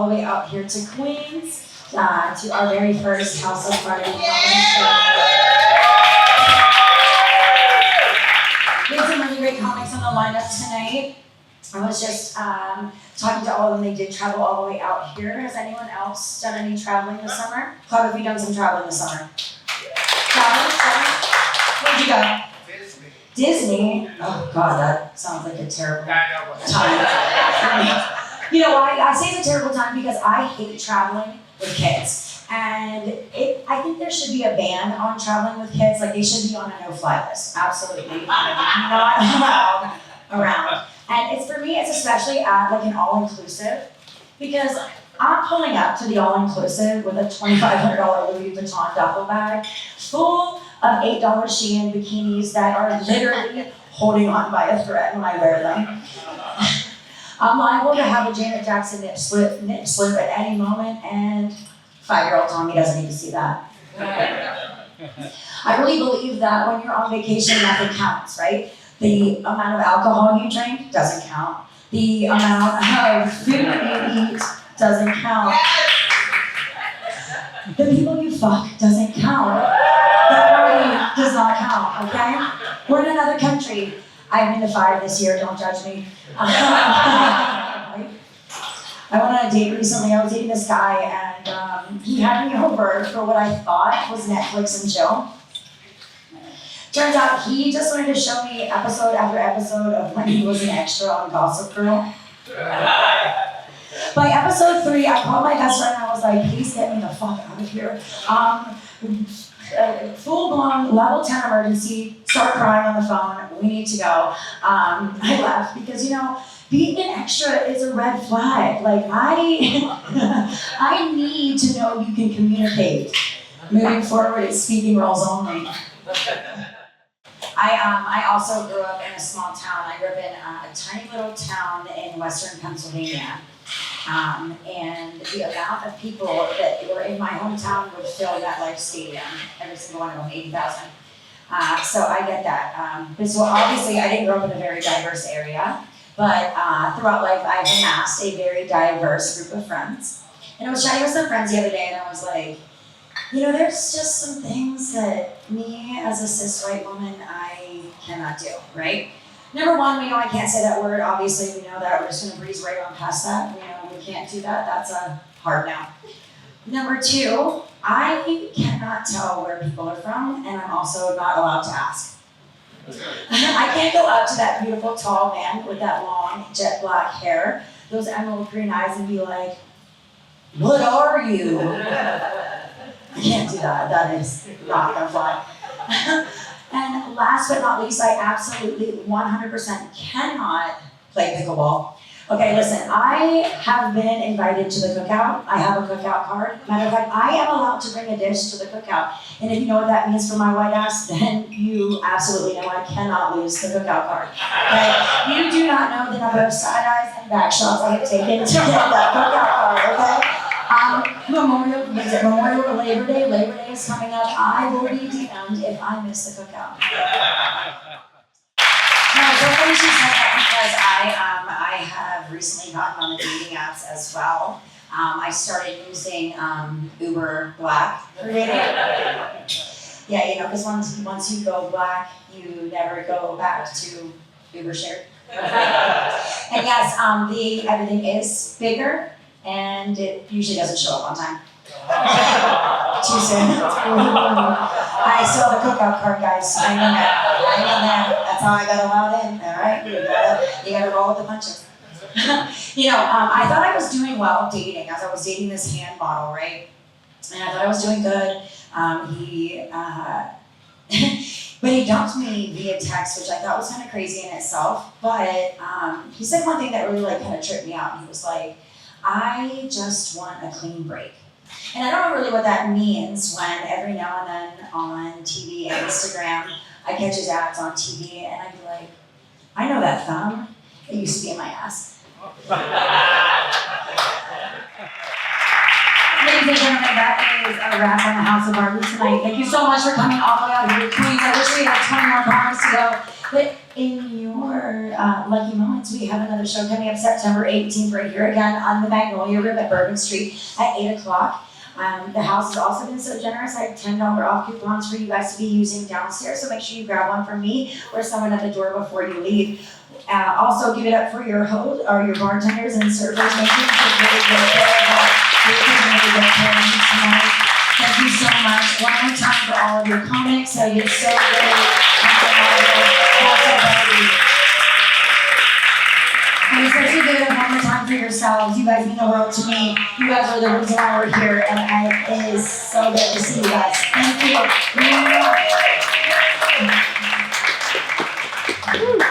all the way out here to Queens, to our very first House of Barbie. We had some really great comics on the lineup tonight. I was just talking to all of them. They did travel all the way out here. Has anyone else done any traveling this summer? Claude, have you done some traveling this summer? Traveling? Where'd you go? Disney? Oh God, that sounds like a terrible time. You know why? I say it's a terrible time because I hate traveling with kids. And I think there should be a ban on traveling with kids. Like they should be on a no-fly list. Absolutely not allowed around. And it's for me, it's especially at like an all-inclusive because I'm pulling up to the all-inclusive with a $2,500 Louis Vuitton duffel bag full of $8 Shein bikinis that are literally holding on by a thread when I wear them. I'm liable to have a Janet Jackson nip slip at any moment, and 5-year-old Tommy doesn't need to see that. I really believe that when you're on vacation, nothing counts, right? The amount of alcohol you drink doesn't count. The amount of food you eat doesn't count. The people you fuck doesn't count. That party does not count, okay? We're in another country. I've been to 5 this year, don't judge me. I went on a date recently. I was dating this guy and he had me over for what I thought was Netflix and chill. Turns out he just wanted to show me episode after episode of when he was an extra on Gossip Girl. By episode 3, I called my best friend and I was like, please get me the fuck out of here. Full-blown level 10 emergency, start crying on the phone, we need to go. I left because, you know, being an extra is a red flag. Like, I need to know you can communicate. Moving forward, it's speaking roles only. I also grew up in a small town. I grew up in a tiny little town in western Pennsylvania. And the amount of people that were in my hometown would fill that life stadium, every single one of them, 80,000. So I get that. But so obviously I didn't grow up in a very diverse area, but throughout life I've amassed a very diverse group of friends. And I was chatting with some friends the other day and I was like, you know, there's just some things that me as a cis white woman, I cannot do, right? Number one, we know I can't say that word. Obviously, we know that. We're just going to breeze right on past that. We know we can't do that. That's a hard no. Number 2, I cannot tell where people are from, and I'm also not allowed to ask. I can't go up to that beautiful, tall man with that long, jet black hair, those emerald green eyes, and be like, what are you? I can't do that. That is not going to fly. And last but not least, I absolutely 100% cannot play pickleball. Okay, listen, I have been invited to the cookout. I have a cookout card. Matter of fact, I am allowed to bring a dish to the cookout. And if you know what that means for my white ass, then you absolutely know I cannot lose the cookout card. Okay? You do not know the number of side eyes and back shots I have taken to get that cookout card, okay? Memorial to Labor Day. Labor Day is coming up. I will be DM'd if I miss the cookout. No, don't think she said that because I have recently gotten on the dating apps as well. I started using Uber Black for dating. Yeah, you know, because once you go black, you never go back to Uber share. And yes, everything is bigger. And it usually doesn't show up on time. Too soon. I still have a cookout card, guys. I know that. That's how I got allowed in. All right, you gotta roll with the punches. You know, I thought I was doing well dating as I was dating this hand model, right? And I thought I was doing good. But he dumped me via text, which I thought was kind of crazy in itself. But he said one thing that really like kind of tripped me out. He was like, I just want a clean break. And I don't know really what that means when every now and then on TV and Instagram, I catch his ads on TV and I'd be like, I know that thumb. It used to be in my ass. Ladies and gentlemen, that is a wrap on the House of Barbie tonight. Thank you so much for coming all the way out here to Queens. I wish we had 20 more comments to go. But in your lucky moments, we have another show coming up September 18th right here again on the Magnolia Room at Bourbon Street at 8 o'clock. The house has also been so generous. I have $10 off coupons for you guys to be using downstairs, so make sure you grab one from me or someone at the door before you leave. Also, give it up for your host or your bartenders and servers. Thank you for really good tonight. Thank you so much. One more time for all of your comics. So you're so great. And especially give it up one more time for yourselves. You guys mean the world to me. You guys are the reason why we're here, and it is so good to see you guys. Thank you.